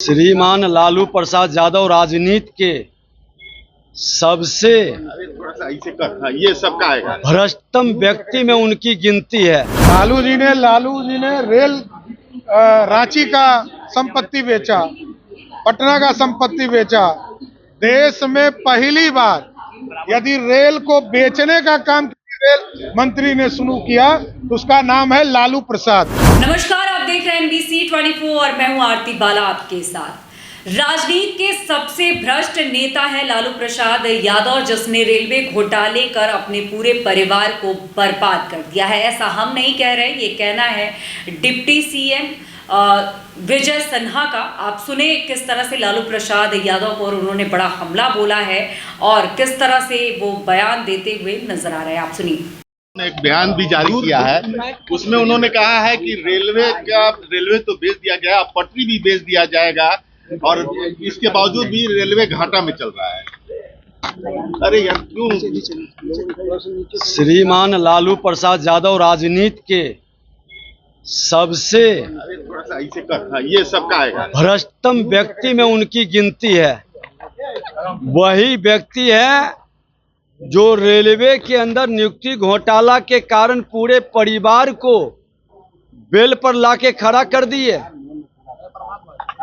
श्रीमान लालू प्रसाद यादव राजनीति के सबसे ये सबका आएगा। भ्रष्टतम व्यक्ति में उनकी गिनती है। लालू जी ने रेल रांची का संपत्ति बेचा, पटना का संपत्ति बेचा। देश में पहली बार यदि रेल को बेचने का काम रेल मंत्री ने शुरू किया तो उसका नाम है लालू प्रसाद। नमस्कार, आप देख रहे हैं NBC 24 और मैं हूं आरती बाला आपके साथ। राजनीति के सबसे भ्रष्ट नेता है लालू प्रसाद यादव, जिसने रेलवे घोटाले कर अपने पूरे परिवार को बर्बाद कर दिया है। ऐसा हम नहीं कह रहे, ये कहना है डिप्टी सीएम विजय सिन्हा का। आप सुने किस तरह से लालू प्रसाद यादव पर उन्होंने बड़ा हमला बोला है और किस तरह से वो बयान देते हुए नजर आ रहे हैं। आप सुनिए। एक बयान भी जारी किया है, उसमें उन्होंने कहा है कि रेलवे तो बेच दिया गया, अब पटरी भी बेच दिया जाएगा और इसके बावजूद भी रेलवे घाटा में चल रहा है। अरे यार क्यों? श्रीमान लालू प्रसाद यादव राजनीति के सबसे ये सबका आएगा। भ्रष्टतम व्यक्ति में उनकी गिनती है। वही व्यक्ति है जो रेलवे के अंदर नियुक्ति घोटाला के कारण पूरे परिवार को बेल पर लाके खड़ा कर दिए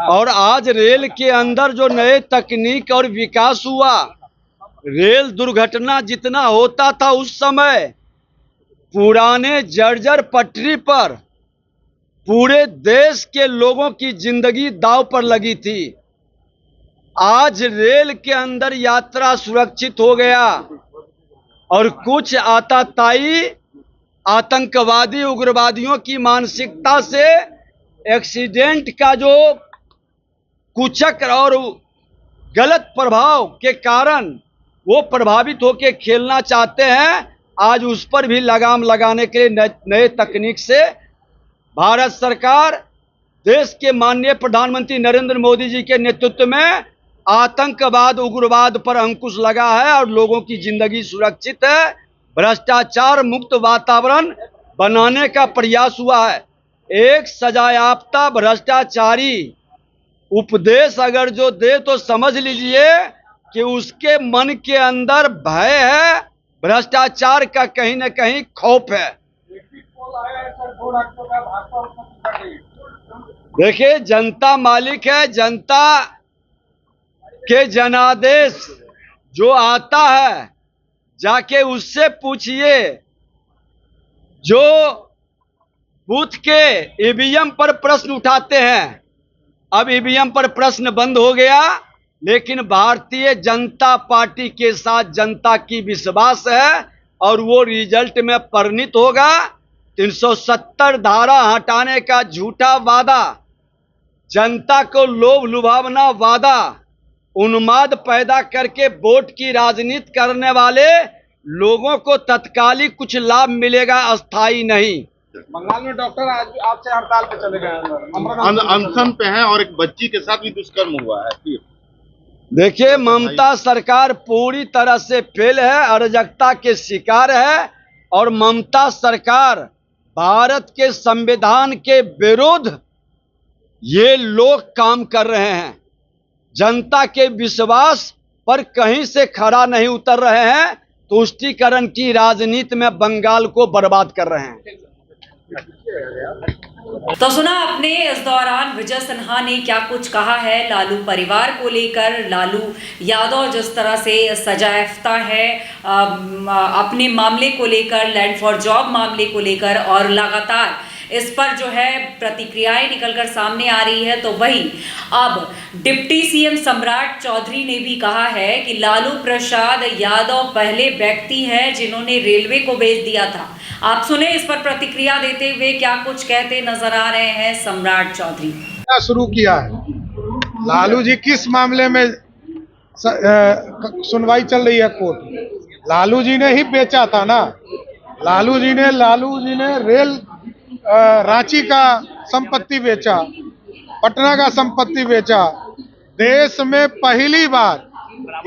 और आज रेल के अंदर जो नए तकनीक और विकास हुआ, रेल दुर्घटना जितना होता था उस समय पुराने जर्जर पटरी पर पूरे देश के लोगों की जिंदगी दांव पर लगी थी। आज रेल के अंदर यात्रा सुरक्षित हो गया और कुछ आताताई आतंकवादी उग्रवादियों की मानसिकता से एक्सीडेंट का जो कुचक और गलत प्रभाव के कारण वो प्रभावित होकर खेलना चाहते हैं। आज उस पर भी लगाम लगाने के लिए नए तकनीक से भारत सरकार, देश के माननीय प्रधानमंत्री नरेंद्र मोदी जी के नेतृत्व में आतंकवाद उग्रवाद पर अंकुश लगा है और लोगों की जिंदगी सुरक्षित है। भ्रष्टाचार मुक्त वातावरण बनाने का प्रयास हुआ है। एक सजायाफ्ता भ्रष्टाचारी उपदेश अगर जो दे तो समझ लीजिए कि उसके मन के अंदर भय है, भ्रष्टाचार का कहीं न कहीं खौफ है। देखिए, जनता मालिक है, जनता के जनादेश जो आता है जाके उससे पूछिए। जो बूथ के ईवीएम पर प्रश्न उठाते हैं, अब ईवीएम पर प्रश्न बंद हो गया, लेकिन भारतीय जनता पार्टी के साथ जनता की विश्वास है और वो रिजल्ट में परिणित होगा। 370 धारा हटाने का झूठा वादा, जनता को लोभ लुभावना वादा, उन्माद पैदा करके वोट की राजनीति करने वाले लोगों को तत्कालिक कुछ लाभ मिलेगा, अस्थायी नहीं। बंगाल में डॉक्टर आज आपसे हड़ताल पे चले गए, अनशन पे हैं और एक बच्ची के साथ भी दुष्कर्म हुआ है। फिर देखिए, ममता सरकार पूरी तरह से फेल है, अराजकता के शिकार है और ममता सरकार भारत के संविधान के विरुद्ध ये लोग काम कर रहे हैं। जनता के विश्वास पर कहीं से खड़ा नहीं उतर रहे हैं, तुष्टीकरण की राजनीति में बंगाल को बर्बाद कर रहे हैं। तो सुना आपने इस दौरान विजय सिन्हा ने क्या कुछ कहा है लालू परिवार को लेकर। लालू यादव जिस तरह से सजायाफ्ता है अपने मामले को लेकर, लैंड फॉर जॉब मामले को लेकर, और लगातार इस पर जो है प्रतिक्रियाएं निकलकर सामने आ रही है। तो वही अब डिप्टी सीएम सम्राट चौधरी ने भी कहा है कि लालू प्रसाद यादव पहले व्यक्ति हैं जिन्होंने रेलवे को बेच दिया था। आप सुने इस पर प्रतिक्रिया देते हुए क्या कुछ कहते नजर आ रहे हैं सम्राट चौधरी। क्या शुरू किया है? लालू जी किस मामले में सुनवाई चल रही है कोर्ट? लालू जी ने ही बेचा था ना। लालू जी ने रेल रांची का संपत्ति बेचा, पटना का संपत्ति बेचा। देश में पहली बार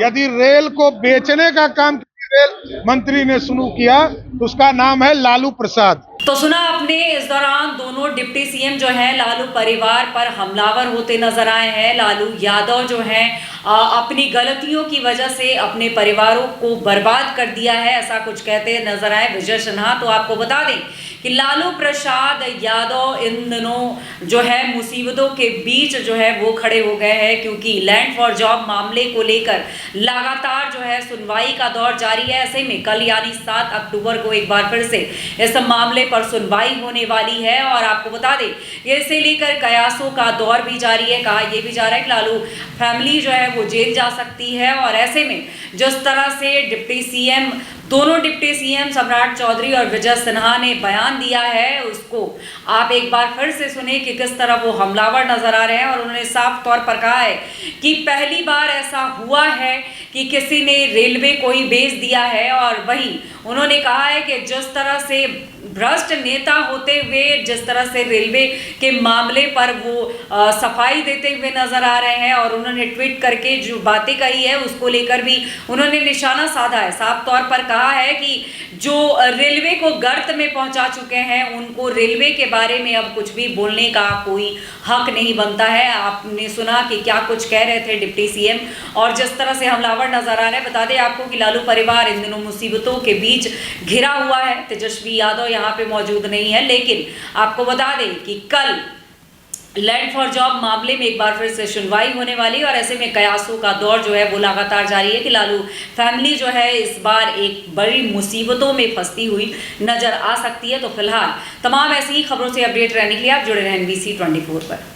यदि रेल को बेचने का काम रेल मंत्री ने शुरू किया तो उसका नाम है लालू प्रसाद। तो सुना आपने, इस दौरान दोनों डिप्टी सीएम जो है लालू परिवार पर हमलावर होते नजर आए हैं। लालू यादव जो हैं अपनी गलतियों की वजह से अपने परिवारों को बर्बाद कर दिया है, ऐसा कुछ कहते नजर आए विजय सिन्हा। तो आपको बता दें कि लालू प्रसाद यादव इन दिनों जो है मुसीबतों के बीच जो है वो खड़े हो गए हैं, क्योंकि लैंड फॉर जॉब मामले को लेकर लगातार जो है सुनवाई का दौर जारी है। ऐसे में कल यानी 7 अक्टूबर को एक बार फिर से इस मामले पर सुनवाई होने वाली है। और आपको बता दें इसे लेकर कयासों का दौर भी जारी है। कहा यह भी जा रहा है कि लालू फैमिली जो है वो जेल जा सकती है। और ऐसे में जिस तरह से डिप्टी सीएम, दोनों डिप्टी सीएम सम्राट चौधरी और विजय सिन्हा ने बयान दिया है, उसको आप एक बार फिर से सुने कि किस तरह वो हमलावर नजर आ रहे हैं। और उन्होंने साफ तौर पर कहा है कि पहली बार ऐसा हुआ है कि किसी ने रेलवे को ही बेच दिया है। और वहीं उन्होंने कहा है कि जिस तरह से भ्रष्ट नेता होते हुए जिस तरह से रेलवे के मामले पर वो सफाई देते हुए नजर आ रहे हैं, और उन्होंने ट्वीट करके जो बातें कही है उसको लेकर भी उन्होंने निशाना साधा है। साफ तौर पर कहा है कि जो रेलवे को गर्त में पहुंचा चुके हैं उनको रेलवे के बारे में अब कुछ भी बोलने का कोई हक नहीं बनता है। आपने सुना कि क्या कुछ कह रहे थे डिप्टी सीएम और जिस तरह से हमलावर नजर आ रहे हैं। बता दें आपको कि लालू परिवार इन दिनों मुसीबतों के बीच घिरा हुआ है। तेजस्वी यादव यहाँ पे मौजूद नहीं है, लेकिन आपको बता दें कि कल लैंड फॉर जॉब मामले में एक बार फिर से सुनवाई होने वाली है। और ऐसे में कयासों का दौर जो है वो लगातार जारी है कि लालू फैमिली जो है इस बार एक बड़ी मुसीबतों में फंसती हुई नजर आ सकती है। तो फिलहाल तमाम ऐसी ही खबरों से अपडेट रहने के लिए आप जुड़े रहें NBC 24 पर।